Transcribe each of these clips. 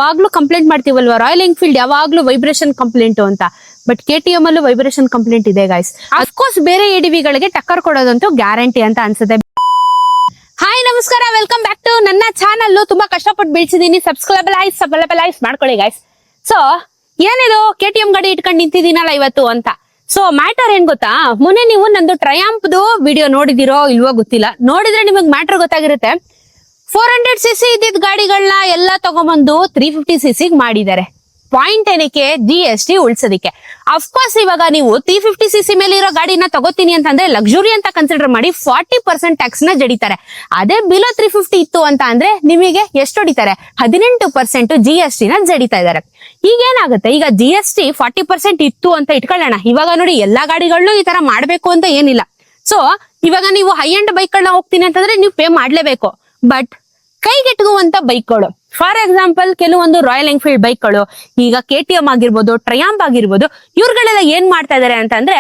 ಯಾವಾಗ್ಲೂ complaint ಮಾಡ್ತೀವಲ್ವಾ, royal Enfield ಯಾವಾಗ್ಲೂ vibration complaint ಅಂತ. ಬಟ್ KTM ಅಲ್ಲೂ ವೈಬ್ರೇಷನ್ ಕಂಪ್ಲೇಂಟ್ ಇದೆ ಗೈಸ್. ಅಫ್ಕೋರ್ಸ್ ಬೇರೆ ADV-ಗಳಿಗೆ ಟಕ್ಕರ್ ಕೊಡೋದಂತೂ ಗ್ಯಾರಂಟಿ ಅಂತ ಅನ್ಸುತ್ತೆ. ಹಾಯ್ ನಮಸ್ಕಾರ, ವೆಲ್ಕಮ್ ಬ್ಯಾಕ್ ಟು ನನ್ನ ಚಾನಲ್. ತುಂಬಾ ಕಷ್ಟಪಟ್ಟು ಬೆಳೆಸಿದೀನಿ. ಸಬ್ಸ್ಕ್ರೈಬ್ ಮಾಡ್ಕೊಳ್ಳಿ ಗೈಸ್. ಸೊ ಏನಿದು KTM ಗಾಡಿ ಇಟ್ಕೊಂಡು ನಿಂತಿದ್ದೀನಲ್ಲ ಇವತ್ತು ಅಂತ. ಸೊ ಮ್ಯಾಟರ್ ಏನ್ ಗೊತ್ತಾ, ಮೊನ್ನೆ ನೀವು ನಂದು ಟ್ರಯಾಂಪ್ದು ವಿಡಿಯೋ ನೋಡಿದಿರೋ ಇಲ್ವೋ ಗೊತ್ತಿಲ್ಲ. ನೋಡಿದ್ರೆ ನಿಮಗ್ ಮ್ಯಾಟರ್ ಗೊತ್ತಾಗಿರುತ್ತೆ. 400cc ಇದ್ದಿದ್ ಗಾಡಿಗಳನ್ನ ಎಲ್ಲ ತಗೊಂಬಂದು 350cc ಮಾಡಿದ್ದಾರೆ. ಪಾಯಿಂಟ್ ಏನಕ್ಕೆ? GST ಉಳ್ಸೋದಿಕ್ಕೆ. ಅಫ್ಕೋರ್ಸ್ ಇವಾಗ ನೀವು 350cc ಮೇಲೆ ಇರೋ ಗಾಡಿನ ತಗೋತೀನಿ ಅಂತಂದ್ರೆ ಲಕ್ಸುರಿ ಅಂತ ಕನ್ಸಿಡರ್ ಮಾಡಿ 40% ಟ್ಯಾಕ್ಸ್ ನ ಜಡಿತಾರೆ. ಅದೇ ಬಿಲೋ 350 ಇತ್ತು ಅಂತ ಅಂದ್ರೆ ನಿಮಗೆ ಎಷ್ಟು ಹೊಡಿತಾರೆ? 18% GST ನ ಜಡಿತಾ ಇದಾರೆ. ಈಗ ಏನಾಗುತ್ತೆ, ಈಗ GST 40% ಇತ್ತು ಅಂತ ಇಟ್ಕೊಳ್ಳೋಣ. ಇವಾಗ ನೋಡಿ ಎಲ್ಲಾ ಗಾಡಿಗಳನ್ನೂ ಈ ತರ ಮಾಡ್ಬೇಕು ಅಂತ ಏನಿಲ್ಲ. ಸೊ ಇವಾಗ ನೀವು ಹೈ ಎಂಡ್ ಬೈಕ್ ಗಳನ್ನ ಹೋಗ್ತೀನಿ ಅಂತಂದ್ರೆ ನೀವು ಪೇ ಮಾಡ್ಲೇಬೇಕು. ಬಟ್ ಕೈಗೆಟುಕುವಂತ ಬೈಕ್ಗಳು, ಫಾರ್ ಎಕ್ಸಾಂಪಲ್ ಕೆಲವೊಂದು ರಾಯಲ್ ಎನ್ಫೀಲ್ಡ್ ಬೈಕ್ಗಳು, ಈಗ KTM ಆಗಿರ್ಬೋದು, ಟ್ರಯಾಂಪ್ ಆಗಿರ್ಬೋದು, ಇವ್ರುಗಳೆಲ್ಲ ಏನ್ ಮಾಡ್ತಾ ಇದಾರೆ ಅಂತಂದ್ರೆ,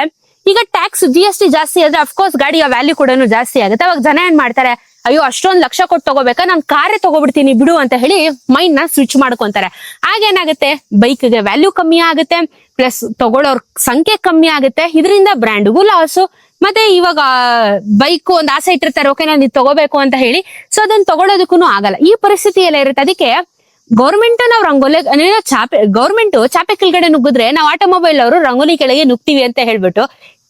ಈಗ ಟ್ಯಾಕ್ಸ್ GST ಜಾಸ್ತಿ ಆದ್ರೆ ಅಫ್ಕೋರ್ಸ್ ಗಾಡಿಯ ವ್ಯಾಲ್ಯೂ ಕೂಡ ಜಾಸ್ತಿ ಆಗುತ್ತೆ. ಅವಾಗ ಜನ ಏನ್ ಮಾಡ್ತಾರೆ, ಅಯ್ಯೋ ಅಷ್ಟೊಂದ್ ಲಕ್ಷ ಕೊಟ್ಟು ತಗೋಬೇಕಾ, ನಾನ್ ಕಾರೇ ತಗೋಬಿಡ್ತೀನಿ ಬಿಡು ಅಂತ ಹೇಳಿ ಮೈಂಡ್ ನ ಸ್ವಿಚ್ ಮಾಡ್ಕೊಂತಾರೆ. ಆಗೇನಾಗುತ್ತೆ, ಬೈಕ್ಗೆ ವ್ಯಾಲ್ಯೂ ಕಮ್ಮಿ ಆಗುತ್ತೆ, ಪ್ಲಸ್ ತಗೊಳ್ಳೋರ್ ಸಂಖ್ಯೆ ಕಮ್ಮಿ ಆಗುತ್ತೆ. ಇದರಿಂದ ಬ್ರ್ಯಾಂಡ್ಗೂ ಲಾಸು. ಮತ್ತೆ ಇವಾಗ ಬೈಕ್ ಒಂದ್ ಆಸೆ ಇಟ್ಟಿರ್ತಾರೆ, ಓಕೆ ನಾನು ಇದು ತಗೋಬೇಕು ಅಂತ ಹೇಳಿ, ಸೊ ಅದನ್ನ ತಗೊಳ್ಳೋದಕ್ಕೂ ಆಗಲ್ಲ. ಈ ಪರಿಸ್ಥಿತಿ ಎಲ್ಲ ಇರುತ್ತೆ. ಅದಕ್ಕೆ ಗೌರ್ಮೆಂಟ್ ನಾವು ಗೌರ್ಮೆಂಟ್ ಚಾಪೆ ಕೆಳಗಡೆ ನುಗ್ಗಿದ್ರೆ ನಾವು ಆಟೋಮೊಬೈಲ್ ಅವರು ರಂಗೋಲಿ ಕೆಳಗೆ ನುಗ್ತೀವಿ ಅಂತ ಹೇಳ್ಬಿಟ್ಟು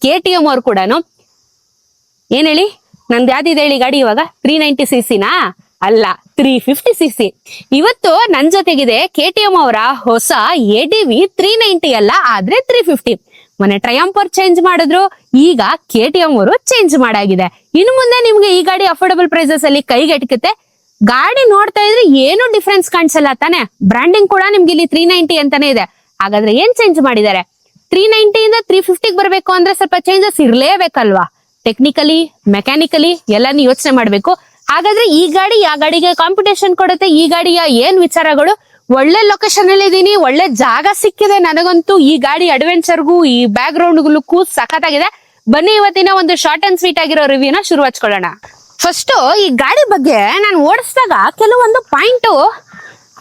KTM ಅವ್ರು ಕೂಡ ಏನ್ ಹೇಳಿ, ನಂದು ಯಾವ್ದಿದೆ ಹೇಳಿ ಗಾಡಿ ಇವಾಗ? 390cc ನಾ? ಅಲ್ಲ, 350cc. ಇವತ್ತು ನನ್ ಜೊತೆಗಿದೆ KTM ಅವರ ಹೊಸ ADV 390 ಅಲ್ಲ, ಆದ್ರೆ 350. ಮೊನ್ನೆ ಟ್ರಯಾಂಪ್ ಅವ್ರು ಚೇಂಜ್ ಮಾಡಿದ್ರು, ಈಗ KTM ಅವರು ಚೇಂಜ್ ಮಾಡಾಗಿದೆ. ಇನ್ನು ಮುಂದೆ ನಿಮ್ಗೆ ಈ ಗಾಡಿ ಅಫೋರ್ಡಬಲ್ ಪ್ರೈಸಸ್ ಅಲ್ಲಿ ಕೈಗೆಟಕುತ್ತೆ. ಗಾಡಿ ನೋಡ್ತಾ ಇದ್ರೆ ಏನು ಡಿಫ್ರೆನ್ಸ್ ಕಾಣಿಸಲ್ಲ ತಾನೆ. ಬ್ರಾಂಡಿಂಗ್ ಕೂಡ ನಿಮ್ಗೆ ಇಲ್ಲಿ 390 ಅಂತಾನೆ ಇದೆ. ಹಾಗಾದ್ರೆ ಏನ್ ಚೇಂಜ್ ಮಾಡಿದ್ದಾರೆ? 390 ಇಂದ 350 ಬರ್ಬೇಕು ಅಂದ್ರೆ ಸ್ವಲ್ಪ ಚೇಂಜಸ್ ಇರ್ಲೇಬೇಕಲ್ವಾ? ಟೆಕ್ನಿಕಲಿ, ಮೆಕ್ಯಾನಿಕಲಿ ಎಲ್ಲಾನು ಯೋಚನೆ ಮಾಡ್ಬೇಕು. ಹಾಗಾದ್ರೆ ಈ ಗಾಡಿ ಯಾವ ಗಾಡಿಗೆ ಕಾಂಪಿಟೇಷನ್ ಕೊಡುತ್ತೆ? ಈ ಗಾಡಿಯ ಏನ್ ವಿಚಾರಗಳು? ಒಳ್ಳೆ ಲೊಕೇಶನ್ ಅಲ್ಲಿ ಇದೀನಿ, ಒಳ್ಳೆ ಜಾಗ ಸಿಕ್ಕಿದೆ ನನಗಂತೂ. ಈ ಗಾಡಿ ಅಡ್ವೆಂಚರ್ಗೂ ಈ ಬ್ಯಾಕ್ ಗ್ರೌಂಡ್ಗೂ ಸಖತ್ತಾಗಿದೆ. ಬನ್ನಿ ಇವತ್ತಿನ ಒಂದು ಶಾರ್ಟ್ ಅಂಡ್ ಸ್ವೀಟ್ ಆಗಿರೋ ರಿವ್ಯೂನ ಶುರು ಹಚ್ಕೊಳ್ಳೋಣ. ಫಸ್ಟ್ ಈ ಗಾಡಿ ಬಗ್ಗೆ ನಾನು ಓಡಿಸಿದಾಗ ಕೆಲವೊಂದು ಪಾಯಿಂಟ್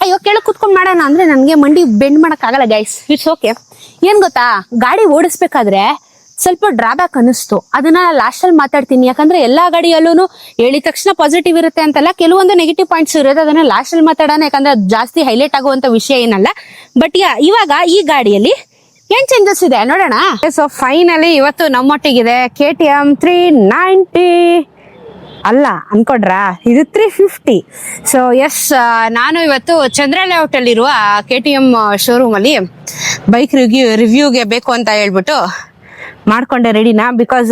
ಅಯ್ಯೋ ಕೆಳಗೆ ಕುತ್ಕೊಂಡ್ ಮಾಡೋಣ ಅಂದ್ರೆ ನನ್ಗೆ ಮಂಡಿ ಬೆಂಡ್ ಮಾಡಕ್ ಆಗಲ್ಲ ಗೈಸ್. It's okay. ಏನ್ ಗೊತ್ತಾ, ಗಾಡಿ ಓಡಿಸ್ಬೇಕಾದ್ರೆ ಸ್ವಲ್ಪ ಡ್ರಾಬ್ಯಾಕ್ ಅನಿಸ್ತು. ಅದನ್ನ ಲಾಸ್ಟ್ ಅಲ್ಲಿ ಮಾತಾಡ್ತೀನಿ. ಯಾಕಂದ್ರೆ ಎಲ್ಲಾ ಗಾಡಿಯಲ್ಲೂ ಹೇಳಿದ ತಕ್ಷಣ ಪಾಸಿಟಿವ್ ಇರುತ್ತೆ ಅಂತಲ್ಲ, ಕೆಲವೊಂದು ನೆಗೆಟಿವ್ ಪಾಯಿಂಟ್ಸ್ ಇರುತ್ತೆ. ಅದನ್ನ ಲಾಸ್ಟ್ ಅಲ್ಲಿ ಮಾತಾಡೋಣ, ಯಾಕಂದ್ರೆ ಅದು ಜಾಸ್ತಿ ಹೈಲೈಟ್ ಆಗುವಂತ ವಿಷಯ ಏನಲ್ಲ. ಬಟ್ ಇವಾಗ ಈ ಗಾಡಿಯಲ್ಲಿ ಏನ್ ಚೇಂಜಸ್ ಇದೆ ನೋಡೋಣ. ಸೊ ಫೈನಲಿ ಇವತ್ತು ನಮ್ಮೊಟ್ಟಿಗಿದೆ KTM 390 ಅಲ್ಲ ಅನ್ಕೊಡ್ರಾ, ಇದು 350. ಸೊ ಎಸ್, ನಾನು ಇವತ್ತು ಚಂದ್ರ ಲೇಔಟ್ ಅಲ್ಲಿರುವ KTM ಶೋರೂಮ್ ಅಲ್ಲಿ ಬೈಕ್ ರಿವ್ಯೂಗೆ ಬೇಕು ಅಂತ ಹೇಳ್ಬಿಟ್ಟು ಮಾಡ್ಕೊಂಡೆ ರೆಡಿನಾ. ಬಿಕಾಸ್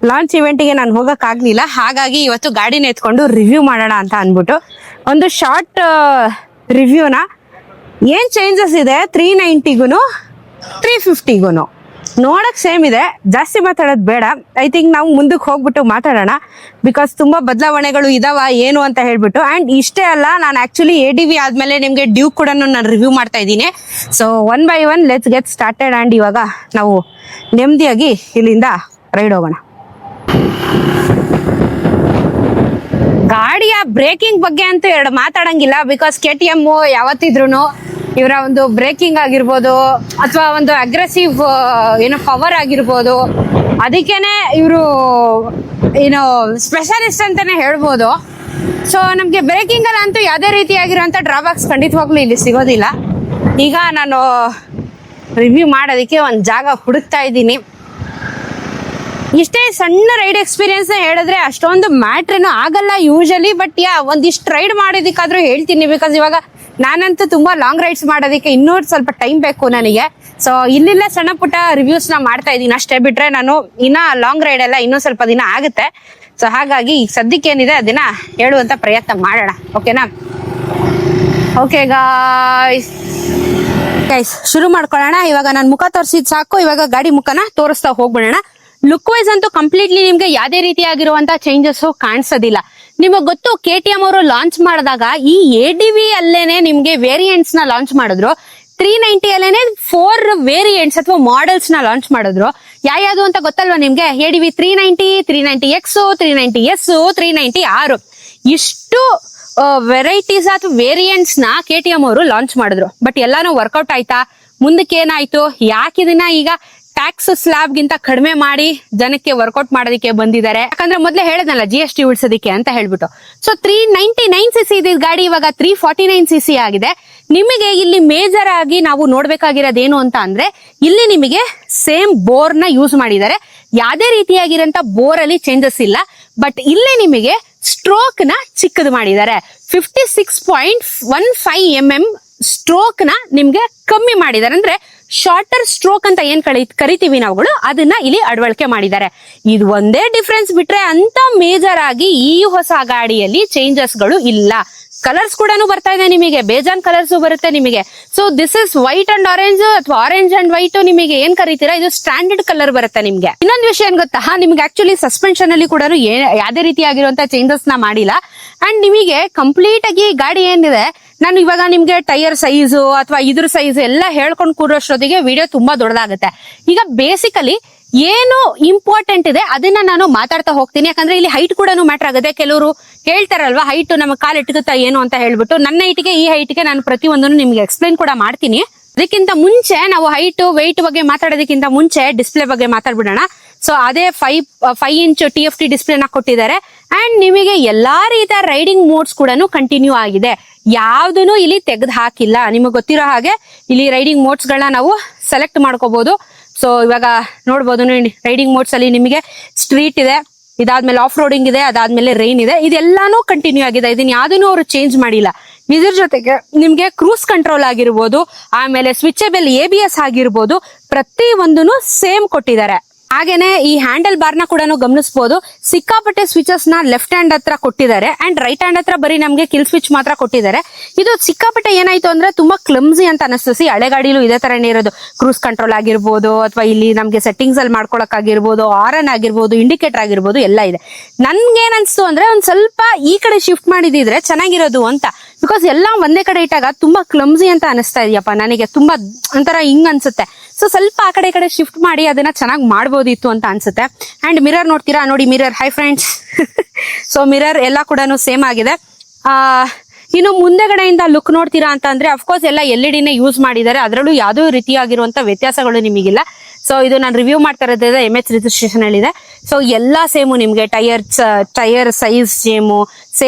ಲಾಂಚ್ ಇವೆಂಟ್ಗೆ ನಾನು ಹೋಗಕ್ ಆಗ್ಲಿಲ್ಲ. ಹಾಗಾಗಿ ಇವತ್ತು ಗಾಡಿನ ಎತ್ಕೊಂಡು ರಿವ್ಯೂ ಮಾಡೋಣ ಅಂತ ಅನ್ಬಿಟ್ಟು ಒಂದು ಶಾರ್ಟ್ ರಿವ್ಯೂನ. ಏನ್ ಚೇಂಜಸ್ ಇದೆ 390ಗೂ 350ಗೂ ನೋಡಕ್ ಸೇಮ್ ಇದೆ. ಜಾಸ್ತಿ ಮಾತಾಡೋದು ಬೇಡ. ಐ ಥಿಂಕ್ ನಾವು ಮುಂದಕ್ಕೆ ಹೋಗ್ಬಿಟ್ಟು ಮಾತಾಡೋಣ. ಬಿಕಾಸ್ ತುಂಬಾ ಬದಲಾವಣೆಗಳು ಇದಾವ ಏನು ಅಂತ ಹೇಳ್ಬಿಟ್ಟು. ಅಂಡ್ ಇಷ್ಟೇ ಅಲ್ಲ, ನಾನು ಆಕ್ಚುಲಿ ADV ಆದ್ಮೇಲೆ ನಿಮ್ಗೆ ಡ್ಯೂಕ್ ಕೂಡ ನಾನು ರಿವ್ಯೂ ಮಾಡ್ತಾ ಇದ್ದೀನಿ. So 1 by 1 let's get started. And ಇವಾಗ ನಾವು ನೆಮ್ಮದಿಯಾಗಿ ಇಲ್ಲಿಂದ ರೈಡ್ ಹೋಗೋಣ. ಗಾಡಿಯ ಬ್ರೇಕಿಂಗ್ ಬಗ್ಗೆ ಅಂತೂ ಎರಡು ಮಾತಾಡಂಗಿಲ್ಲ. ಬಿಕಾಸ್ KTM ಯಾವತ್ತಿದ್ರು ಇವರ ಒಂದು ಬ್ರೇಕಿಂಗ್ ಆಗಿರ್ಬೋದು ಅಥವಾ ಒಂದು ಅಗ್ರೆಸಿವ್ ಏನೋ ಪವರ್ ಆಗಿರ್ಬೋದು, ಅದಕ್ಕೇನೆ ಇವರು ಏನೋ ಸ್ಪೆಷಲಿಸ್ಟ್ ಅಂತಾನೆ ಹೇಳ್ಬೋದು. ಸೊ ನಮ್ಗೆ ಬ್ರೇಕಿಂಗ್ ಅಲ್ಲ ಅಂತೂ ಯಾವುದೇ ರೀತಿಯಾಗಿರುವಂತ ಡ್ರಾಬ್ಯಾಕ್ಸ್ ಖಂಡಿತವಾಗ್ಲೂ ಇಲ್ಲಿ ಸಿಗೋದಿಲ್ಲ. ಈಗ ನಾನು ರಿವ್ಯೂ ಮಾಡೋದಕ್ಕೆ ಒಂದು ಜಾಗ ಹುಡುಕ್ತಾ ಇದ್ದೀನಿ. ಇಷ್ಟೇ ಸಣ್ಣ ರೈಡ್ ಎಕ್ಸ್ಪೀರಿಯನ್ಸ್ ಹೇಳಿದ್ರೆ ಅಷ್ಟೊಂದು ಮ್ಯಾಟ್ರೇನು ಆಗಲ್ಲ ಯೂಶಲಿ. ಬಟ್ ಒಂದಿಷ್ಟು ರೈಡ್ ಮಾಡೋದಕ್ಕಾದ್ರೂ ಹೇಳ್ತೀನಿ. ಬಿಕಾಸ್ ಇವಾಗ ನಾನಂತೂ ತುಂಬಾ ಲಾಂಗ್ ರೈಡ್ಸ್ ಮಾಡೋದಕ್ಕೆ ಇನ್ನೂ ಸ್ವಲ್ಪ ಟೈಮ್ ಬೇಕು ನನಗೆ. ಸೊ ಇಲ್ಲಿಲ್ಲ ಸಣ್ಣ ಪುಟ್ಟ ರಿವ್ಯೂಸ್ ನ ಮಾಡ್ತಾ ಇದ್ದೀನಿ ಅಷ್ಟೇ. ಬಿಟ್ರೆ ನಾನು ಇನ್ನ ಲಾಂಗ್ ರೈಡ್ ಎಲ್ಲ ಇನ್ನೂ ಸ್ವಲ್ಪ ದಿನ ಆಗುತ್ತೆ. ಸೊ ಹಾಗಾಗಿ ಸದ್ಯಕ್ಕೆ ಏನಿದೆ ಅದನ್ನ ಹೇಳುವಂತ ಪ್ರಯತ್ನ ಮಾಡೋಣ. ಓಕೆನಾ? ಓಕೆ ಗೈಸ್, ಶುರು ಮಾಡ್ಕೊಳ್ಳೋಣ. ಇವಾಗ ನಾನು ಮುಖ ತೋರಿಸಿದ್ ಸಾಕು. ಇವಾಗ ಗಾಡಿ ಮುಖನ ತೋರಿಸ್ತಾ ಹೋಗ್ಬಿಡೋಣ. ಲುಕ್ ವೈಸ್ ಅಂತೂ ಕಂಪ್ಲೀಟ್ಲಿ ನಿಮ್ಗೆ ಯಾವುದೇ ರೀತಿಯಾಗಿರುವಂತ ಚೇಂಜಸ್ ಕಾಣಿಸೋದಿಲ್ಲ. ನಿಮಗ್ ಗೊತ್ತು, KTM ಅವರು ಲಾಂಚ್ ಮಾಡಿದಾಗ ಈ ADV ಅಲ್ಲೇನೆ ನಿಮ್ಗೆ ವೇರಿಯಂಟ್ಸ್ ನ ಲಾಂಚ್ ಮಾಡಿದ್ರು. 390 ಅಲ್ಲೇನೆ 4 ವೇರಿಯಂಟ್ಸ್ ಅಥವಾ ಮಾಡೆಲ್ಸ್ ನ ಲಾಂಚ್ ಮಾಡಿದ್ರು. ಯಾವ್ಯಾವುದು ಅಂತ ಗೊತ್ತಲ್ವಾ ನಿಮ್ಗೆ? ADV 390, 390X, 390S, 390R. ಇಷ್ಟು ವೆರೈಟೀಸ್ ಅಥವಾ ವೇರಿಯಂಟ್ಸ್ ನ KTM ಅವರು ಲಾಂಚ್ ಮಾಡಿದ್ರು. ಬಟ್ ಎಲ್ಲಾನು ವರ್ಕೌಟ್ ಆಯ್ತಾ? ಮುಂದಕ್ಕೆ ಏನಾಯ್ತು? ಯಾಕೆ ಇದನ್ನ ಈಗ ಟ್ಯಾಕ್ಸ್ ಸ್ಲಾಬ್ ಗಿಂತ ಕಡಿಮೆ ಮಾಡಿ ಜನಕ್ಕೆ ವರ್ಕೌಟ್ ಮಾಡೋದಕ್ಕೆ ಬಂದಿದ್ದಾರೆ? ಯಾಕಂದ್ರೆ ಮೊದ್ಲೇ ಹೇಳದ್ನಲ್ಲ GST ಉಳಿಸೋದಕ್ಕೆ ಅಂತ ಹೇಳ್ಬಿಟ್ಟು. ಸೊ 399cc ಇದೆ ಗಾಡಿ, ಇವಾಗ 349cc ಆಗಿದೆ. ನಿಮಗೆ ಇಲ್ಲಿ ಮೇಜರ್ ಆಗಿ ನಾವು ನೋಡ್ಬೇಕಾಗಿರೋದೇನು ಅಂತ ಅಂದ್ರೆ, ಇಲ್ಲಿ ನಿಮಗೆ ಸೇಮ್ ಬೋರ್ ನ ಯೂಸ್ ಮಾಡಿದ್ದಾರೆ. ಯಾವ್ದೇ ರೀತಿಯಾಗಿರಂತ ಬೋರ್ ಅಲ್ಲಿ ಚೇಂಜಸ್ ಇಲ್ಲ. ಬಟ್ ಇಲ್ಲಿ ನಿಮಗೆ ಸ್ಟ್ರೋಕ್ ನ ಚಿಕ್ಕದು ಮಾಡಿದ್ದಾರೆ. 56.15mm ಸ್ಟ್ರೋಕ್ ನ ನಿಮ್ಗೆ ಕಮ್ಮಿ ಮಾಡಿದ್ದಾರೆ. ಅಂದ್ರೆ ಶಾರ್ಟರ್ ಸ್ಟ್ರೋಕ್ ಅಂತ ಏನ್ ಕರಿತೀವಿ ನಾವುಗಳು, ಅದನ್ನ ಇಲ್ಲಿ ಅಳವಡಿಕೆ ಮಾಡಿದ್ದಾರೆ. ಇದು ಒಂದೇ ಡಿಫ್ರೆನ್ಸ್ ಬಿಟ್ರೆ ಅಂತ ಮೇಜರ್ ಆಗಿ ಈ ಹೊಸ ಗಾಡಿಯಲ್ಲಿ ಚೇಂಜಸ್ ಗಳು ಇಲ್ಲ. ಕಲರ್ಸ್ ಕೂಡ ಬರ್ತಾ ಇದೆ ನಿಮಗೆ, ಬೇಜಾನ್ ಕಲರ್ಸ್ ಬರುತ್ತೆ ನಿಮಗೆ. So this is white and orange ಅಥವಾ ಆರೆಂಜ್ ಅಂಡ್ ವೈಟ್, ನಿಮಗೆ ಏನ್ ಕರೀತೀರಾ ಇದು ಸ್ಟ್ಯಾಂಡರ್ಡ್ ಕಲರ್ ಬರುತ್ತೆ ನಿಮ್ಗೆ. ಇನ್ನೊಂದು ವಿಷಯ ಏನ್ ಗೊತ್ತಾ, ನಿಮ್ಗೆ ಆಕ್ಚುಲಿ ಸಸ್ಪೆನ್ಷನ್ ಅಲ್ಲಿ ಕೂಡ ಯಾವ್ದೇ ರೀತಿಯಾಗಿರುವಂತ ಚೇಂಜಸ್ ನ ಮಾಡಿಲ್ಲ. ಅಂಡ್ ನಿಮಗೆ ಕಂಪ್ಲೀಟ್ ಆಗಿ ಗಾಡಿ ಏನಿದೆ, ನಾನು ಇವಾಗ ನಿಮ್ಗೆ ಟೈರ್ ಸೈಜ್ ಅಥವಾ ಇದ್ರ ಸೈಜ್ ಎಲ್ಲ ಹೇಳ್ಕೊಂಡು ಕೂರೋಷ್ಟೊತ್ತಿಗೆ ವಿಡಿಯೋ ತುಂಬಾ ದೊಡ್ಡದಾಗುತ್ತೆ. ಈಗ ಬೇಸಿಕಲಿ ಏನು ಇಂಪಾರ್ಟೆಂಟ್ ಇದೆ ಅದನ್ನ ನಾನು ಮಾತಾಡ್ತಾ ಹೋಗ್ತೀನಿ. ಯಾಕಂದ್ರೆ ಇಲ್ಲಿ ಹೈಟ್ ಕೂಡ ಮ್ಯಾಟರ್ ಆಗುತ್ತೆ. ಕೆಲವರು ಹೇಳ್ತಾರಲ್ವಾ ಹೈಟ್ ನಮ್ಮ ಕಾಲ್ ಇಟ್ಗುತ್ತಾ ಏನು ಅಂತ ಹೇಳ್ಬಿಟ್ಟು, ನನ್ನ ಹೈಟ್ಗೆ ಈ ಹೈಟ್ಗೆ ನಾನು ಪ್ರತಿಯೊಂದನ್ನು ನಿಮ್ಗೆ ಎಕ್ಸ್ಪ್ಲೈನ್ ಕೂಡ ಮಾಡ್ತೀನಿ. ಅದಕ್ಕಿಂತ ಮುಂಚೆ ನಾವು ಹೈಟ್ ವೆಯ್ಟ್ ಬಗ್ಗೆ ಮಾತಾಡೋದಕ್ಕಿಂತ ಮುಂಚೆ ಡಿಸ್ಪ್ಲೇ ಬಗ್ಗೆ ಮಾತಾಡ್ಬಿಡೋಣ. ಸೊ ಅದೇ 5 ಇಂಚ್ TFT ಡಿಸ್ಪ್ಲೇನ ಕೊಟ್ಟಿದ್ದಾರೆ. ಅಂಡ್ ನಿಮಗೆ ಎಲ್ಲಾ ರೀತಿಯ ರೈಡಿಂಗ್ ಮೋಡ್ಸ್ ಕೂಡ ಕಂಟಿನ್ಯೂ ಆಗಿದೆ. ಯಾವ್ದನ್ನು ಇಲ್ಲಿ ತೆಗೆದು ಹಾಕಿಲ್ಲ. ನಿಮಗೆ ಗೊತ್ತಿರೋ ಹಾಗೆ ಇಲ್ಲಿ ರೈಡಿಂಗ್ ಮೋಡ್ಸ್ ಗಳನ್ನ ನಾವು ಸೆಲೆಕ್ಟ್ ಮಾಡ್ಕೋಬಹುದು. ಸೊ ಇವಾಗ ನೋಡ್ಬೋದು ರೈಡಿಂಗ್ ಮೋಡ್ಸ್ ಅಲ್ಲಿ ನಿಮಗೆ ಸ್ಟ್ರೀಟ್ ಇದೆ, ಇದಾದ್ಮೇಲೆ ಆಫ್ ರೋಡಿಂಗ್ ಇದೆ, ಅದಾದ್ಮೇಲೆ ರೈನ್ ಇದೆ. ಇದೆಲ್ಲಾನು ಕಂಟಿನ್ಯೂ ಆಗಿದೆ. ಇದನ್ನ ಯಾವ್ದನ್ನು ಅವರು ಚೇಂಜ್ ಮಾಡಿಲ್ಲ. ಇದ್ರ ಜೊತೆಗೆ ನಿಮ್ಗೆ ಕ್ರೂಸ್ ಕಂಟ್ರೋಲ್ ಆಗಿರ್ಬೋದು, ಆಮೇಲೆ ಸ್ವಿಚಬಲ್ ABS ಆಗಿರ್ಬೋದು, ಪ್ರತಿ ಒಂದನ್ನು ಸೇಮ್ ಕೊಟ್ಟಿದ್ದಾರೆ. ಹಾಗೇನೆ ಈ ಹ್ಯಾಂಡಲ್ ಬಾರ್ ನ ಕೂಡ ಗಮನಿಸಬಹುದು. ಸಿಕ್ಕಾಪಟ್ಟೆ ಸ್ವಿಚಸ್ ನ ಲೆಫ್ಟ್ ಹ್ಯಾಂಡ್ ಹತ್ರ ಕೊಟ್ಟಿದ್ದಾರೆ. ಅಂಡ್ ರೈಟ್ ಹ್ಯಾಂಡ್ ಹತ್ರ ಬರೀ ನಮ್ಗೆ ಕಿಲ್ ಸ್ವಿಚ್ ಮಾತ್ರ ಕೊಟ್ಟಿದ್ದಾರೆ. ಇದು ಸಿಕ್ಕಾಪಟ್ಟೆ ಏನಾಯ್ತು ಅಂದ್ರೆ ತುಂಬಾ ಕ್ಲಮ್ಸಿ ಅಂತ ಅನಿಸ್ತು. ಹಳೆ ಗಾಡಿಲೂ ಇದೇ ತರನೇ ಇರೋದು. ಕ್ರೂಸ್ ಕಂಟ್ರೋಲ್ ಆಗಿರ್ಬೋದು, ಅಥವಾ ಇಲ್ಲಿ ನಮ್ಗೆ ಸೆಟ್ಟಿಂಗ್ಸ್ ಅಲ್ಲಿ ಮಾಡ್ಕೊಳಕ್ ಆಗಿರ್ಬೋದು, ಆರನ್ ಆಗಿರ್ಬೋದು, ಇಂಡಿಕೇಟರ್ ಆಗಿರ್ಬೋದು, ಎಲ್ಲ ಇದೆ. ನನ್ಗೇನ್ ಅನ್ಸ್ತು ಅಂದ್ರೆ ಒಂದ್ ಸ್ವಲ್ಪ ಈ ಕಡೆ ಶಿಫ್ಟ್ ಮಾಡಿದಿದ್ರೆ ಚೆನ್ನಾಗಿರೋದು ಅಂತ. ಬಿಕಾಸ್ ಎಲ್ಲ ಒಂದೇ ಕಡೆ ಇಟ್ಟಾಗ ತುಂಬಾ ಕ್ಲಮ್ಸಿ ಅಂತ ಅನಿಸ್ತಾ ಇದೆಯಪ್ಪ ನನಗೆ. ತುಂಬಾ ಒಂಥರ ಹಿಂಗ್ ಅನ್ಸುತ್ತೆ. ಸೊ ಸ್ವಲ್ಪ ಆ ಕಡೆ ಶಿಫ್ಟ್ ಮಾಡಿ ಅದನ್ನ ಚೆನ್ನಾಗಿ ಮಾಡ್ಬೋದಿತ್ತು ಅಂತ ಅನ್ಸುತ್ತೆ. ಅಂಡ್ ಮಿರರ್ ನೋಡ್ತೀರಾ, ನೋಡಿ mirror. Hi friends. So mirror ಎಲ್ಲ ಕೂಡ ಸೇಮ್ ಆಗಿದೆ. ಇನ್ನು ಮುಂದೆಗಡೆಯಿಂದ ಲುಕ್ ನೋಡ್ತೀರಾ ಅಂತ ಅಂದ್ರೆ ಅಫ್ಕೋರ್ಸ್ ಎಲ್ಲ LED ನೇ ಯೂಸ್ ಮಾಡಿದ್ದಾರೆ. ಅದರಲ್ಲೂ ಯಾವುದೋ ರೀತಿಯಾಗಿರುವಂತ ವ್ಯತ್ಯಾಸಗಳು ನಿಮಗಿಲ್ಲ. ಸೊ ಇದು ನಾನು ರಿವ್ಯೂ ಮಾಡ್ತಾ ಇರೋದ್ರಿಂದ MH ರಿಜಿಸ್ಟ್ರೇಷನ್ ಅಲ್ಲಿ ಇದೆ. ಸೊ ಎಲ್ಲಾ ಸೇಮು ನಿಮ್ಗೆ, ಟೈರ್ ಸೈಜ್ ಸೇಮು,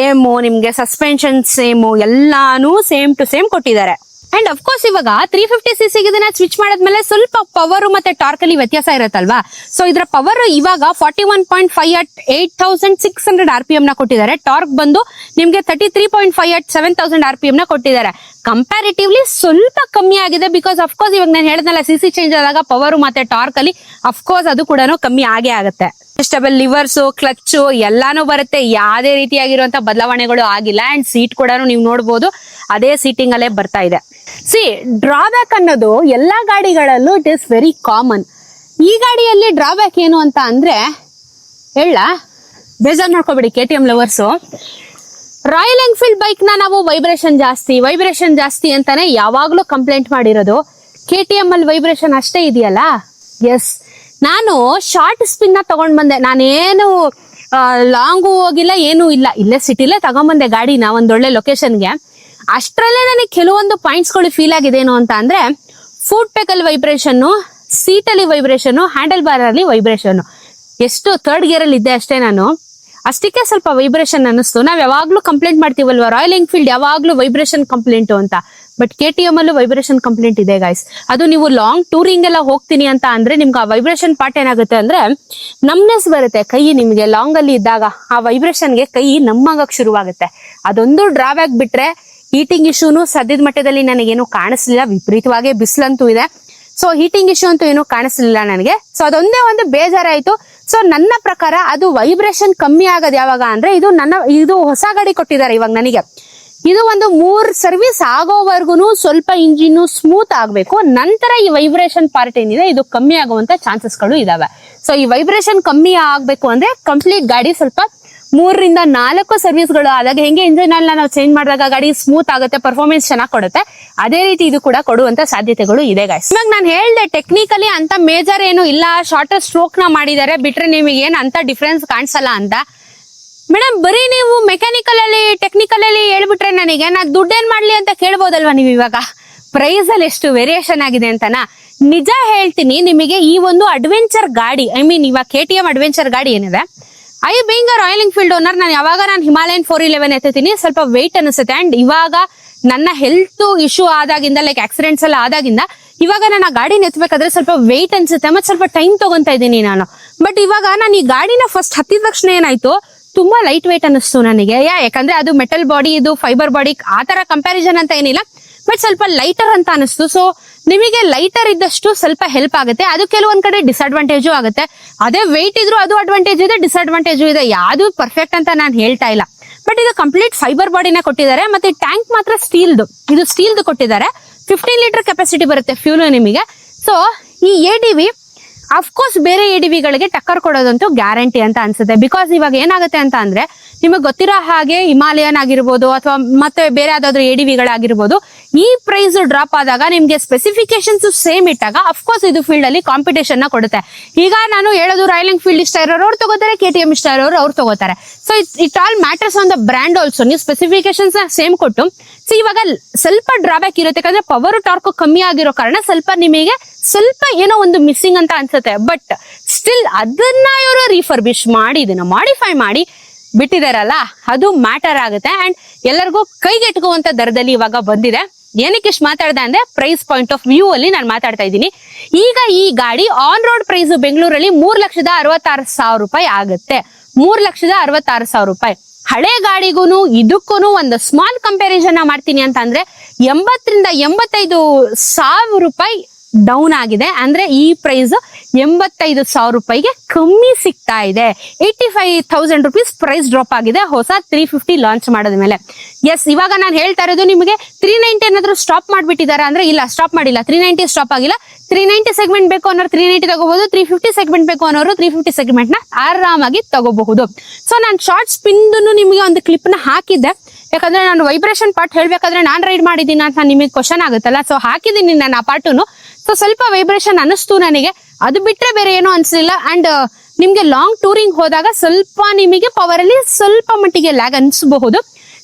ನಿಮ್ಗೆ ಸಸ್ಪೆನ್ಷನ್ ಸೇಮು, ಎಲ್ಲಾನು ಸೇಮ್ ಟು ಸೇಮ್ ಕೊಟ್ಟಿದ್ದಾರೆ. ಅಂಡ್ ಅಫ್ಕೋರ್ಸ್ ಇವಾಗ 350cc ಇದನ್ನ ಸ್ವಿಚ್ ಮಾಡಿದ್ಮೇಲೆ ಸ್ವಲ್ಪ ಪವರ್ ಮತ್ತೆ ಟಾರ್ಕ್ ಅಲ್ಲಿ ವ್ಯತ್ಯಾಸ ಇರುತ್ತಲ್ವಾ. ಸೊ ಇದರ ಪವರ್ ಇವಾಗ 41.5 at 8600 RPM ನ ಕೊಟ್ಟಿದ್ದಾರೆ. ಟಾರ್ಕ್ ಬಂದು ನಿಮ್ಗೆ 33.5 at 7000 RPM ನ ಕೊಟ್ಟಿದ್ದಾರೆ. ಕಂಪ್ಯಾರಿಟಿವ್ಲಿ ಸ್ವಲ್ಪ ಕಮ್ಮಿ ಆಗಿದೆ. ಬಿಕಾಸ್ ಅಫ್ಕೋರ್ಸ್ ಇವಾಗ ನಾನು ಹೇಳಿದ್ನಲ್ಲ, CC ಚೇಂಜ್ ಆದಾಗ ಪವರ್ ಮತ್ತೆ ಟಾರ್ಕ್ ಅಲ್ಲಿ ಅಫ್ಕೋರ್ಸ್ ಅದು ಕೂಡ ಕಮ್ಮಿ ಆಗೇ ಆಗುತ್ತೆ. ಅಡ್ಜಸ್ಟಬಲ್ ಲಿವರ್ಸ್, ಕ್ಲಚ್ ಎಲ್ಲಾನು ಬರುತ್ತೆ. ಯಾವುದೇ ರೀತಿಯಾಗಿರುವಂತ ಬದಲಾವಣೆಗಳು ಆಗಿಲ್ಲ. ಅಂಡ್ ಸೀಟ್ ಕೂಡ ನೀವು ನೋಡಬಹುದು, ಅದೇ ಸೀಟಿಂಗ್ ಅಲ್ಲೇ ಬರ್ತಾ ಇದೆ. ಡ್ರಾಬ್ಯಾಕ್ ಅನ್ನೋದು ಎಲ್ಲಾ ಗಾಡಿಗಳಲ್ಲೂ ಇಟ್ ಇಸ್ ವೆರಿ ಕಾಮನ್. ಈ ಗಾಡಿಯಲ್ಲಿ ಡ್ರಾಬ್ಯಾಕ್ ಏನು ಅಂತ ಅಂದ್ರೆ, ಬೇಜಾರ್ ಮಾಡ್ಕೋಬೇಡಿ KTM lovers. Royal Enfield bike ನ ನಾವು ವೈಬ್ರೇಷನ್ ಜಾಸ್ತಿ ಅಂತಾನೆ ಯಾವಾಗ್ಲೂ ಕಂಪ್ಲೇಂಟ್ ಮಾಡಿರೋದು. KTM ಅಲ್ಲಿ ವೈಬ್ರೇಷನ್ ಅಷ್ಟೇ ಇದೆಯಲ್ಲ. ಎಸ್, ನಾನು ಶಾರ್ಟ್ ಸ್ಪಿನ್ ನ ತಗೊಂಡ್ ಬಂದೆ. ನಾನೇನು ಲಾಂಗು ಹೋಗಿಲ್ಲ, ಏನೂ ಇಲ್ಲ, ಇಲ್ಲೇ ಸಿಟಿಲೇ ತಗೊಂಡ್ಬಂದೆ ಗಾಡಿನ ಒಂದೊಳ್ಳೆ ಲೊಕೇಶನ್ಗೆ. ಅಷ್ಟರಲ್ಲೇ ನನಗೆ ಕೆಲವೊಂದು ಪಾಯಿಂಟ್ಸ್ ಗಳು ಫೀಲ್ ಆಗಿದೆ. ಏನು ಅಂತ ಅಂದ್ರೆ, ಫುಟ್ ಪೆಕ್ ಅಲ್ಲಿ ವೈಬ್ರೇಷನ್, ಸೀಟ್ ಅಲ್ಲಿ ವೈಬ್ರೇಷನ್, ಹ್ಯಾಂಡಲ್ ಬಾರ್ ಅಲ್ಲಿ ವೈಬ್ರೇಷನ್. ಎಷ್ಟು 3rd ಗೇರ್ ಅಲ್ಲಿ ಇದ್ದೆ ಅಷ್ಟೇ ನಾನು, ಅಷ್ಟಕ್ಕೆ ಸ್ವಲ್ಪ ವೈಬ್ರೇಷನ್ ಅನ್ನಿಸ್ತು. ನಾವ್ ಯಾವಾಗ್ಲೂ ಕಂಪ್ಲೇಂಟ್ ಮಾಡ್ತೀವಲ್ವಾ, ರಾಯಲ್ ಎನ್ಫೀಲ್ಡ್ ಯಾವಾಗ್ಲೂ ವೈಬ್ರೇಷನ್ ಕಂಪ್ಲೇಂಟ್ ಅಂತ. ಬಟ್ KTM ಅಲ್ಲೂ ವೈಬ್ರೇಷನ್ ಕಂಪ್ಲೇಂಟ್ ಇದೆ ಗೈಸ್. ಅದು ನೀವು ಲಾಂಗ್ ಟೂರಿಂಗ್ ಎಲ್ಲ ಹೋಗ್ತೀನಿ ಅಂತ ಅಂದ್ರೆ ನಿಮ್ಗೆ ಆ ವೈಬ್ರೇಷನ್ ಪಾರ್ಟ್ ಏನಾಗುತ್ತೆ ಅಂದ್ರೆ ನಮ್ನೆಸ್ ಬರುತ್ತೆ ಕೈ. ನಿಮ್ಗೆ ಲಾಂಗ್ ಅಲ್ಲಿ ಇದ್ದಾಗ ಆ ವೈಬ್ರೇಷನ್ಗೆ ಕೈ ನಮ್ಮಾಗಕ್ ಶುರುವಾಗುತ್ತೆ. ಅದೊಂದು ಡ್ರಾಬ್ಯಾಕ್ ಬಿಟ್ರೆ ಹೀಟಿಂಗ್ ಇಶ್ಯೂನು ಸದ್ಯದ ಮಟ್ಟದಲ್ಲಿ ನನಗೇನು ಕಾಣಿಸ್ಲಿಲ್ಲ. ವಿಪರೀತವಾಗಿ ಬಿಸಿಲಂತೂ ಇದೆ. ಸೊ ಹೀಟಿಂಗ್ ಇಶ್ಯೂ ಅಂತೂ ಏನು ಕಾಣಿಸ್ಲಿಲ್ಲ ನನಗೆ. ಸೊ ಅದೊಂದೇ ಒಂದು ಬೇಜಾರಾಯ್ತು. ಸೊ ನನ್ನ ಪ್ರಕಾರ ಅದು ವೈಬ್ರೇಷನ್ ಕಮ್ಮಿ ಆಗೋದು ಯಾವಾಗ ಅಂದ್ರೆ, ಇದು ಹೊಸ ಗಾಡಿ ಕೊಟ್ಟಿದ್ದಾರೆ ಇವಾಗ ನನಗೆ. ಇದು ಒಂದು 3 ಸರ್ವಿಸ್ ಆಗೋವರೆಗೂ ಸ್ವಲ್ಪ ಇಂಜಿನ್ ಸ್ಮೂತ್ ಆಗ್ಬೇಕು. ನಂತರ ಈ ವೈಬ್ರೇಷನ್ ಪಾರ್ಟ್ ಏನಿದೆ ಇದು ಕಮ್ಮಿ ಆಗುವಂತ ಚಾನ್ಸಸ್ಗಳು ಇದಾವೆ. ಸೊ ಈ ವೈಬ್ರೇಷನ್ ಕಮ್ಮಿ ಆಗ್ಬೇಕು ಅಂದ್ರೆ ಕಂಪ್ಲೀಟ್ ಗಾಡಿ ಸ್ವಲ್ಪ 3 ರಿಂದ 4 ಸರ್ವಿಸ್ಗಳು ಆದಾಗ ಹೆಂಗೆ ಇಂಜಿನ್ ಅಲ್ಲಿ ನಾವು ಚೇಂಜ್ ಮಾಡಿದಾಗ ಗಾಡಿ ಸ್ಮೂತ್ ಆಗುತ್ತೆ, ಪರ್ಫಾರ್ಮೆನ್ಸ್ ಚೆನ್ನಾಗಿ ಕೊಡುತ್ತೆ, ಅದೇ ರೀತಿ ಇದು ಕೂಡ ಕೊಡುವಂತ ಸಾಧ್ಯತೆಗಳು ಇದೆ ಗೈಸ್. ಇವಾಗ ನಾನು ಹೇಳ್ದೆ ಟೆಕ್ನಿಕಲಿ ಅಂತ ಮೇಜರ್ ಏನು ಇಲ್ಲ, ಶಾರ್ಟರ್ ಸ್ಟ್ರೋಕ್ ನ ಮಾಡಿದ್ದಾರೆ ಬಿಟ್ರೆ ನಿಮಗೆ ಏನ್ ಅಂತ ಡಿಫ್ರೆನ್ಸ್ ಕಾಣಿಸಲ್ಲ ಅಂತ. ಮೇಡಮ್ ಬರೀ ನೀವು ಮೆಕ್ಯಾನಿಕಲ್ ಅಲ್ಲಿ ಟೆಕ್ನಿಕಲ್ ಅಲ್ಲಿ ಹೇಳ್ಬಿಟ್ರೆ ನನಗೆ ನಾ ದುಡ್ಡೇನ್ ಮಾಡ್ಲಿ ಅಂತ ಕೇಳ್ಬೋದಲ್ವಾ ನೀವು ಇವಾಗ ಪ್ರೈಸ್ ಅಲ್ಲಿ ಎಷ್ಟು ವೇರಿಯೇಷನ್ ಆಗಿದೆ ಅಂತನಾ. ನಿಜ ಹೇಳ್ತೀನಿ ನಿಮಗೆ, ಈ ಒಂದು ಅಡ್ವೆಂಚರ್ ಗಾಡಿ, ಐ ಮೀನ್ ಇವಾಗ KTM ಅಡ್ವೆಂಚರ್ ಗಾಡಿ ಏನಿದೆ, I being a royal Enfield owner, ನಾನು ಯಾವಾಗ ನಾನು ಹಿಮಾಲಯನ್ 411 ಎತ್ತೀನಿ ಸ್ವಲ್ಪ ವೆಯ್ಟ್ ಅನಿಸುತ್ತೆ. ಅಂಡ್ ಇವಾಗ ನನ್ನ ಹೆಲ್ತ್ ಇಶ್ಯೂ ಆದಾಗಿಂದ, ಲೈಕ್ ಆಕ್ಸಿಡೆಂಟ್ಸ್ ಎಲ್ಲ ಆದಾಗಿಂದ ಇವಾಗ ನಾನು ಆ ಗಾಡಿನ ಎತ್ತಬೇಕಾದ್ರೆ ಸ್ವಲ್ಪ ವೆಯ್ಟ್ ಅನ್ಸುತ್ತೆ, ಮತ್ತೆ ಸ್ವಲ್ಪ ಟೈಮ್ ತಗೊಂತಾ ಇದ್ದೀನಿ ನಾನು. ಬಟ್ ಇವಾಗ ನಾನು ಈ ಗಾಡಿನ ಫಸ್ಟ್ ಹತ್ತಿದ ತಕ್ಷಣ ಏನಾಯ್ತು, ತುಂಬಾ ಲೈಟ್ ವೇಟ್ ಅನ್ನಿಸ್ತು ನನಗೆ. ಯಾಕಂದ್ರೆ ಅದು ಮೆಟಲ್ ಬಾಡಿ, ಇದು ಫೈಬರ್ ಬಾಡಿ, ಆ ತರ ಕಂಪ್ಯಾರಿಸನ್ ಅಂತ ಏನಿಲ್ಲ, ಬಟ್ ಸ್ವಲ್ಪ ಲೈಟರ್ ಅಂತ ಅನಿಸ್ತು. ಸೊ ನಿಮಗೆ ಲೈಟರ್ ಇದ್ದಷ್ಟು ಸ್ವಲ್ಪ ಹೆಲ್ಪ್ ಆಗುತ್ತೆ. ಅದು ಕೆಲವೊಂದ್ ಕಡೆ ಡಿಸ್ಅಡ್ವಾಂಟೇಜು ಆಗುತ್ತೆ. ಅದೇ ವೆಯ್ಟ್ ಇದ್ರು ಅದು ಅಡ್ವಾಂಟೇಜ್ ಇದೆ, ಡಿಸ್ಅಡ್ವಾಂಟೇಜು ಇದೆ. ಯಾವ್ದು ಪರ್ಫೆಕ್ಟ್ ಅಂತ ನಾನು ಹೇಳ್ತಾ ಇಲ್ಲ. ಬಟ್ ಇದು ಕಂಪ್ಲೀಟ್ ಫೈಬರ್ ಬಾಡಿನ ಕೊಟ್ಟಿದ್ದಾರೆ. ಮತ್ತೆ ಟ್ಯಾಂಕ್ ಮಾತ್ರ ಸ್ಟೀಲ್ದು ಕೊಟ್ಟಿದ್ದಾರೆ. 15 ಲೀಟರ್ ಕೆಪಾಸಿಟಿ ಬರುತ್ತೆ ಫ್ಯೂಲ್ ನಿಮಗೆ. ಸೊ ಈ ADV ಅಫ್ಕೋರ್ಸ್ ಬೇರೆ ADVಗಳಿಗೆ ಟಕ್ಕರ್ ಕೊಡೋದಂತೂ ಗ್ಯಾರಂಟಿ ಅಂತ ಅನ್ಸುತ್ತೆ. ಬಿಕಾಸ್ ಇವಾಗ ಏನಾಗುತ್ತೆ ಅಂತ ಅಂದ್ರೆ, ನಿಮಗೆ ಗೊತ್ತಿರೋ ಹಾಗೆ ಹಿಮಾಲಯನ್ ಆಗಿರ್ಬೋದು ಅಥವಾ ಮತ್ತೆ ಬೇರೆ ಯಾವ್ದಾದ್ರು ADVಗಳಾಗಿರ್ಬೋದು, ಈ ಪ್ರೈಸ್ ಡ್ರಾಪ್ ಆದಾಗ ನಿಮ್ಗೆ ಸ್ಪೆಸಿಫಿಕೇಶನ್ಸ್ ಸೇಮ್ ಇಟ್ಟಾಗ ಅಫ್ಕೋರ್ಸ್ ಇದು ಫೀಲ್ಡ್ ಅಲ್ಲಿ ಕಾಂಪಿಟೇಷನ್ ನ ಕೊಡುತ್ತೆ. ಈಗ ನಾನು ಹೇಳೋದು ರಾಯಲ್ ಎನ್ಫೀಲ್ಡ್ ಇಷ್ಟ ಇರೋರು ಅವ್ರು ತಗೋತಾರೆ, KTM ಇಷ್ಟ ಇರೋರು ಅವ್ರು ತಗೋತಾರೆ. So it all matters on the brand also. ನೀವು ಸ್ಪೆಸಿಫಿಕೇಶನ್ಸ್ ಸೇಮ್ ಕೊಟ್ಟು, ಸೊ ಇವಾಗ ಸ್ವಲ್ಪ ಡ್ರಾಬ್ಯಾಕ್ ಇರುತ್ತೆ, ಯಾಕಂದ್ರೆ ಪವರ್ ಟಾರ್ಕ್ ಕಮ್ಮಿ ಆಗಿರೋ ಕಾರಣ ಸ್ವಲ್ಪ ನಿಮಗೆ ಸ್ವಲ್ಪ ಏನೋ ಒಂದು ಮಿಸ್ಸಿಂಗ್ ಅಂತ ಅನ್ಸುತ್ತೆ. ಬಟ್ ಸ್ಟಿಲ್ ಅದನ್ನ ಇವರು ರಿಫರ್ಬಿಶ್ ಮಾಡಿ ಇದನ್ನ ಮಾಡಿಫೈ ಮಾಡಿ ಬಿಟ್ಟಿದಾರಲ್ಲ, ಅದು ಮ್ಯಾಟರ್ ಆಗುತ್ತೆ. ಅಂಡ್ ಎಲ್ಲರಿಗೂ ಕೈಗೆಟುಕುವಂತ ದರದಲ್ಲಿ ಇವಾಗ ಬಂದಿದೆ. ಏನಕ್ಕೆ ಇಷ್ಟು ಮಾತಾಡ್ದೆ ಅಂದ್ರೆ, ಪ್ರೈಸ್ ಪಾಯಿಂಟ್ ಆಫ್ ವ್ಯೂ ಅಲ್ಲಿ ನಾನು ಮಾತಾಡ್ತಾ ಇದ್ದೀನಿ. ಈಗ ಈ ಗಾಡಿ ಆನ್ ರೋಡ್ ಪ್ರೈಸ್ ಬೆಂಗಳೂರಲ್ಲಿ 3,66,000 ರೂಪಾಯಿ ಆಗುತ್ತೆ. 3,66,000 ರೂಪಾಯಿ. ಹಳೆ ಗಾಡಿಗೂನು ಇದಕ್ಕೂನು ಒಂದು ಸ್ಮಾಲ್ ಕಂಪ್ಯಾರಿಸನ್ ಮಾಡ್ತೀನಿ ಅಂತ ಅಂದ್ರೆ 80,000 ರಿಂದ 85,000 ರೂಪಾಯಿ ಡೌನ್ ಆಗಿದೆ. ಅಂದ್ರೆ ಈ ಪ್ರೈಸ್ 85,000 ರೂಪಾಯಿಗೆ ಕಮ್ಮಿ ಸಿಗ್ತಾ ಇದೆ. 85,000 ರೂಪೀಸ್ ಪ್ರೈಸ್ ಡ್ರಾಪ್ ಆಗಿದೆ ಹೊಸ 350 ಲಾಂಚ್ ಮಾಡೋದ ಮೇಲೆ. ಎಸ್, ಇವಾಗ ನಾನು ಹೇಳ್ತಾ ಇರೋದು ನಿಮಗೆ 390 ಏನಾದ್ರು ಸ್ಟಾಪ್ ಮಾಡ್ಬಿಟ್ಟಿದಾರ ಅಂದ್ರೆ, ಇಲ್ಲ ಸ್ಟಾಪ್ ಮಾಡಿಲ್ಲ. 390 ಸ್ಟಾಪ್ ಆಗಿಲ್ಲ. 390 ಸೆಗ್ಮೆಂಟ್ ಬೇಕು ಅನ್ನೋರು 390 ತಗೋಬಹುದು. 350 ಸೆಗ್ಮೆಂಟ್ ಬೇಕು ಅನ್ನೋರು 350 ಸೆಗ್ಮೆಂಟ್ ನ ಆರಾಮಾಗಿ ತಗೋಬಹುದು. ಸೊ ನಾನು ಶಾರ್ಟ್ ಸ್ಪಿನ್ ನಿಮಗೆ ಒಂದು ಕ್ಲಿಪ್ ನ ಹಾಕಿದ್ದೆ, ಯಾಕಂದ್ರೆ ನಾನು ವೈಬ್ರೇಷನ್ ಪಾರ್ಟ್ ಹೇಳ್ಬೇಕಾದ್ರೆ ನಾನ್ ರೈಡ್ ಮಾಡಿದ್ದೀನಿ ಅಂತ ನಿಮಗೆ ಕ್ವಶನ್ ಆಗುತ್ತಲ್ಲ. ಸೊ ಹಾಕಿದ್ದೀನಿ ನಾನು ಆ ಪಾರ್ಟುನು. ಸೊ ಸ್ವಲ್ಪ ವೈಬ್ರೇಷನ್ ಅನಿಸ್ತು ನನಗೆ, ಅದು ಬಿಟ್ರೆ ಬೇರೆ ಏನೋ ಅನ್ಸಲಿಲ್ಲ. ಅಂಡ್ ನಿಮ್ಗೆ ಲಾಂಗ್ ಟೂರಿಂಗ್ ಹೋದಾಗ ಸ್ವಲ್ಪ ನಿಮಗೆ ಪವರ್ ಅಲ್ಲಿ ಸ್ವಲ್ಪ ಮಟ್ಟಿಗೆ ಲ್ಯಾಗ್ ಅನ್ಸಬಹುದು.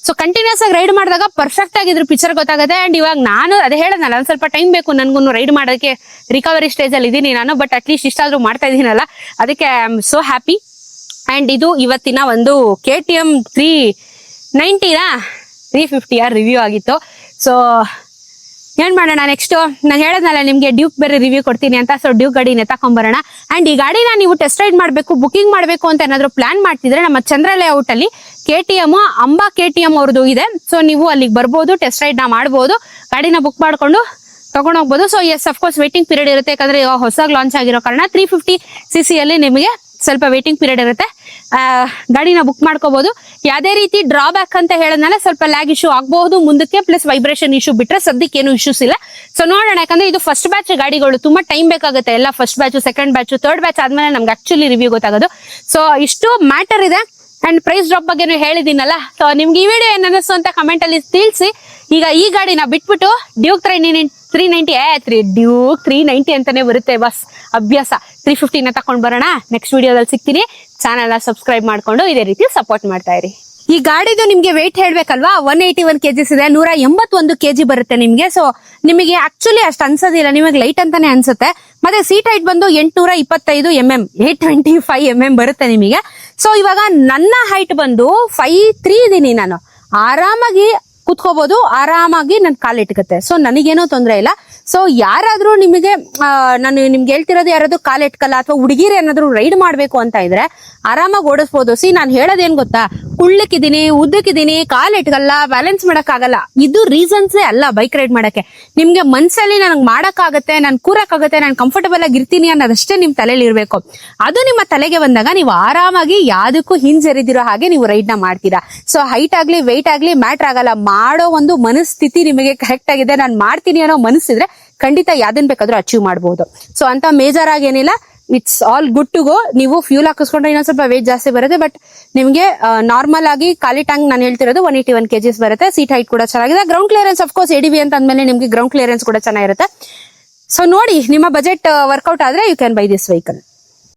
ಸೊ ಕಂಟಿನ್ಯೂಸ್ ಆಗಿ ರೈಡ್ ಮಾಡಿದಾಗ ಪರ್ಫೆಕ್ಟ್ ಆಗಿದ್ರ ಪಿಕ್ಚರ್ ಗೊತ್ತಾಗುತ್ತೆ. ಅಂಡ್ ಇವಾಗ ನಾನು ಅದೇ ಹೇಳದ್ನಲ್ಲ, ಒಂದ್ ಸ್ವಲ್ಪ ಟೈಮ್ ಬೇಕು ನನ್ಗೂ ರೈಡ್ ಮಾಡೋದಕ್ಕೆ, ರಿಕವರಿ ಸ್ಟೇಜ್ ಅಲ್ಲಿ ಇದೀನಿ ನಾನು. ಬಟ್ ಅಟ್ಲೀಸ್ಟ್ ಇಷ್ಟಾದ್ರೂ ಮಾಡ್ತಾ ಇದೀನಲ್ಲ, ಅದಕ್ಕೆ I am so happy. And ಇದು ಇವತ್ತಿನ ಒಂದು KTM 390 350 ರಿವ್ಯೂ ಆಗಿತ್ತು. ಸೊ ಏನ್ ಮಾಡೋಣ ನೆಕ್ಸ್ಟ್, ನಾನು ಹೇಳದ್ನಲ್ಲ ನಿಮ್ಗೆ ಡ್ಯೂಕ್ ಬೇರೆ ರಿವ್ಯೂ ಕೊಡ್ತೀನಿ ಅಂತ. ಸೊ ಡ್ಯೂಕ್ ಗಾಡಿನ ತಕೊಂಡ್ಬರೋಣ. ಅಂಡ್ ಈ ಗಾಡಿನ ನೀವು ಟೆಸ್ಟ್ ರೈಡ್ ಮಾಡ್ಬೇಕು, ಬುಕಿಂಗ್ ಮಾಡ್ಬೇಕು ಅಂತ ಏನಾದ್ರು ಪ್ಲಾನ್ ಮಾಡ್ತಿದ್ರೆ, ನಮ್ಮ ಚಂದ್ರ ಲೇಔಟ್ ಅಲ್ಲಿ KTM ಅಂಬಾ KTM ಅವ್ರದ್ದು ಇದೆ. ಸೊ ನೀವು ಅಲ್ಲಿಗೆ ಬರ್ಬೋದು, ಟೆಸ್ಟ್ ರೈಡ್ ನ ಮಾಡ್ಬೋದು, ಗಾಡಿನ ಬುಕ್ ಮಾಡ್ಕೊಂಡು ತಗೊಂಡೋಗ್ಬೋದು. So yes, of course waiting period ಇರುತ್ತೆ, ಯಾಕಂದ್ರೆ ಹೊಸದಾಗಿ ಲಾಂಚ್ ಆಗಿರೋ ಕಾರಣ 350cc ಅಲ್ಲಿ ನಿಮಗೆ ಸ್ವಲ್ಪ ವೇಟಿಂಗ್ ಪೀರಿಯಡ್ ಇರುತ್ತೆ. ಗಾಡಿನ ಬುಕ್ ಮಾಡ್ಕೋಬಹುದು. ಯಾವ್ದೇ ರೀತಿ ಡ್ರಾಬ್ಯಾಕ್ ಅಂತ ಹೇಳದ್ನಲ್ಲ, ಸ್ವಲ್ಪ ಲ್ಯಾಗ್ ಇಶ್ಯೂ ಆಗಬಹುದು ಮುಂದಕ್ಕೆ, ಪ್ಲಸ್ ವೈಬ್ರೇಷನ್ ಇಶ್ಯೂ ಬಿಟ್ರೆ ಸದ್ಯಕ್ಕೆ ಏನು ಇಶ್ಯೂಸ್ ಇಲ್ಲ. ಸೊ ನೋಡೋಣ, ಯಾಕಂದ್ರೆ ಇದು ಫಸ್ಟ್ ಬ್ಯಾಚ್ ಗಾಡಿಗಳು, ತುಂಬಾ ಟೈಮ್ ಬೇಕಾಗುತ್ತೆ. ಎಲ್ಲ first batch, second batch, third batch ಆದ್ಮೇಲೆ ನಮ್ಗೆ ಆಕ್ಚುಲಿ ರಿವ್ಯೂ ಗೊತ್ತಾಗೋದು. ಸೊ ಇಷ್ಟು ಮ್ಯಾಟರ್ ಇದೆ. ಅಂಡ್ ಪ್ರೈಸ್ ಡ್ರಾಪ್ ಬಗ್ಗೆ ಹೇಳಿದಿನಲ್ಲ. ಸೊ ನಿಮ್ಗೆ ಈ ವಿಡಿಯೋ ಏನ್ ಅನ್ನಿಸ್ತು ಅಂತ ಕಮೆಂಟ್ ಅಲ್ಲಿ ತಿಳಿಸಿ. ಈಗ ಈ ಗಾಡಿನ ಬಿಟ್ಬಿಟ್ಟು ಡ್ಯೂಕ್ 390 ಡ್ಯೂಕ್ 390 ಅಂತಾನೆ ಬರುತ್ತೆ ಬಸ್, ಅಭ್ಯಾಸ. 350 ನ ತಕೊಂಡ್ ಬರೋಣ. ನೆಕ್ಸ್ಟ್ ವಿಡಿಯೋದಲ್ಲಿ ಸಿಗ್ತೀನಿ. ಚಾನಲ್ ನ ಸಬ್ಸ್ಕ್ರೈಬ್ ಮಾಡ್ಕೊಂಡು ಇದೇ ರೀತಿ ಸಪೋರ್ಟ್ ಮಾಡ್ತಾ ಇರಿ. ಈ ಗಾಡಿದು ನಿಮ್ಗೆ ವೆಯ್ಟ್ ಹೇಳ್ಬೇಕಲ್ವಾ, 181 kgs ಇದೆ, 181 kg ಬರುತ್ತೆ ನಿಮ್ಗೆ. ಸೊ ನಿಮಗೆ ಆಕ್ಚುಲಿ ಅಷ್ಟು ಅನ್ಸೋದಿಲ್ಲ, ನಿಮಗೆ ಲೈಟ್ ಅಂತಾನೆ ಅನ್ಸುತ್ತೆ. ಮತ್ತೆ ಸೀಟ್ ಹೈಟ್ ಬಂದು 825 mm, 825 mm ಬರುತ್ತೆ ನಿಮಗೆ. ಸೊ ಇವಾಗ ನನ್ನ ಹೈಟ್ ಬಂದು 5'3" ಇದೀನಿ ನಾನು. ಆರಾಮಾಗಿ ಕುತ್ಕೋಬಹುದು, ಆರಾಮಾಗಿ ನನ್ ಕಾಲಿಟ್ಕತ್ತೆ. ಸೊ ನನಗೇನೋ ತೊಂದರೆ ಇಲ್ಲ. ಸೊ ಯಾರಾದ್ರೂ ನಿಮಗೆ ನಾನು ನಿಮ್ಗೆ ಹೇಳ್ತಿರೋದು, ಯಾರಾದ್ರೂ ಕಾಲಿಟ್ಕಲ್ಲ ಅಥವಾ ಹುಡುಗಿರು ಏನಾದ್ರು ರೈಡ್ ಮಾಡ್ಬೇಕು ಅಂತ ಇದ್ರೆ ಆರಾಮಾಗಿ ಓಡಿಸ್ಬೋದು. ನಾನು ಹೇಳೋದೇನ್ ಗೊತ್ತಾ, ಕುಳ್ಳಕ್ಕಿದೀನಿ, ಉದ್ದಕ್ಕಿದೀನಿ, ಕಾಲಿಟ್ಕಲ್ಲ, ಬ್ಯಾಲೆನ್ಸ್ ಮಾಡಕ್ಕಾಗಲ್ಲ, ಇದು ರೀಸನ್ಸೇ ಅಲ್ಲ ಬೈಕ್ ರೈಡ್ ಮಾಡಕ್ಕೆ. ನಿಮ್ಗೆ ಮನ್ಸಲ್ಲಿ ನನಗೆ ಮಾಡಕ್ಕಾಗತ್ತೆ, ನಾನು ಕೂರಕ್ಕಾಗತ್ತೆ, ನಾನು ಕಂಫರ್ಟಬಲ್ ಆಗಿ ಇರ್ತೀನಿ ಅನ್ನೋದಷ್ಟೇ ನಿಮ್ ತಲೆಯಲ್ಲಿ ಇರ್ಬೇಕು. ಅದು ನಿಮ್ಮ ತಲೆಗೆ ಬಂದಾಗ ನೀವು ಆರಾಮಾಗಿ ಯಾವ್ದಕ್ಕೂ ಹಿಂಜರಿದಿರೋ ಹಾಗೆ ನೀವು ರೈಡ್ ನ ಮಾಡ್ತೀರಾ. ಸೊ ಹೈಟ್ ಆಗ್ಲಿ ವೆಯ್ಟ್ ಆಗ್ಲಿ ಮ್ಯಾಟರ್ ಆಗಲ್ಲ, ಮಾಡೋ ಒಂದು ಮನಸ್ಥಿತಿ ನಿಮಗೆ ಕರೆಕ್ಟ್ ಆಗಿದೆ. ನಾನು ಮಾಡ್ತೀನಿ ಅನ್ನೋ ಮನಸ್ಸಿದ್ರೆ ಖಂಡಿತ ಯಾವ್ದನ್ ಬೇಕಾದ್ರೂ ಅಚೀವ್ ಮಾಡಬಹುದು. ಸೊ ಅಂತ ಮೇಜರ್ ಆಗಿ ಏನಿಲ್ಲ, it's all good to go. ನೀವು ಫ್ಯೂಲ್ ಹಾಕಿಸ್ಕೊಂಡ್ರೆ ಇನ್ನೊಂದ್ ಸ್ವಲ್ಪ ವೇಟ್ ಜಾಸ್ತಿ ಬರುತ್ತೆ. ಬಟ್ ನಿಮ್ಗೆ ನಾರ್ಮಲ್ ಆಗಿ ಖಾಲಿ ಟ್ಯಾಂಕ್ ನಾನು ಹೇಳ್ತಿರೋದು 181 kgs ಬರುತ್ತೆ. ಸೀಟ್ ಹೈಟ್ ಕೂಡ ಚೆನ್ನಾಗಿದೆ. ಗ್ರೌಂಡ್ ಕ್ಲಿಯರೆನ್ಸ್ ಅಫ್ಕೋರ್ಸ್ ADV ಅಂತ ಅಂದ್ಮೇಲೆ ನಿಮ್ಗೆ ಗ್ರೌಂಡ್ ಕ್ಲಿಯರೆನ್ಸ್ ಕೂಡ ಚೆನ್ನಾಗಿರುತ್ತೆ. ಸೊ ನೋಡಿ, ನಿಮ್ಮ ಬಜೆಟ್ ವರ್ಕೌಟ್ ಆದ್ರೆ you can buy this vehicle.